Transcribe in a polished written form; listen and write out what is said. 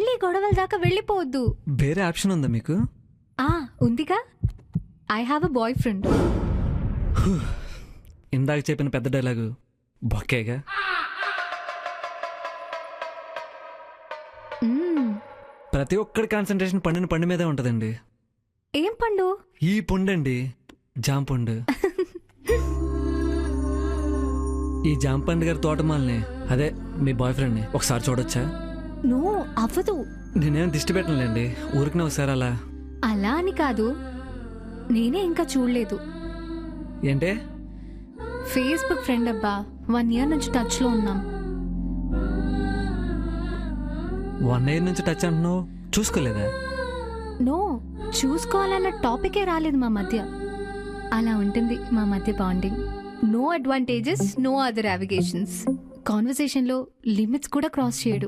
మళ్ళీ గొడవల దాకా వెళ్ళిపోవద్దు. వేరే ఆప్షన్ ఉందా మీకు? ఉందిగా, I have a boy friend. ఇందాక చెప్పిన పెద్ద డైలాగు బొక్కేగా. ప్రతి ఒక్కడి కాన్సన్ట్రేషన్ పండిన పండు మీదే ఉంటదండి. ఏం పండు? ఈ పండండి, జామ పండు. ఈ జామ పండు గారి తోటమాలని, అదే మీ బాయ్ ఫ్రెండ్ని ఒకసారి చూడొచ్చా? నో, అవ్వదు. నేనేం దిష్టి పెట్టనులేండి, ఊరికినే ఒకసారి అలా. అలా అని కాదు, నేనే ఇంకా చూడలేదు. ఏంటే? ఫేస్బుక్ ఫ్రెండ్ అబ్బా, 1 year నుంచి టచ్ లో ఉన్నాం. 1 year నుంచి టచ్ అంటున్నావు, చూసుకోలేదా? నో, చూసుకోవాలన్న టాపికే రాలేదు మా మధ్య. అలా ఉంటుంది మా మధ్య bonding. No advantages, no other obligations. Conversation లో లిమిట్స్ కూడా క్రాస్ చేయడు.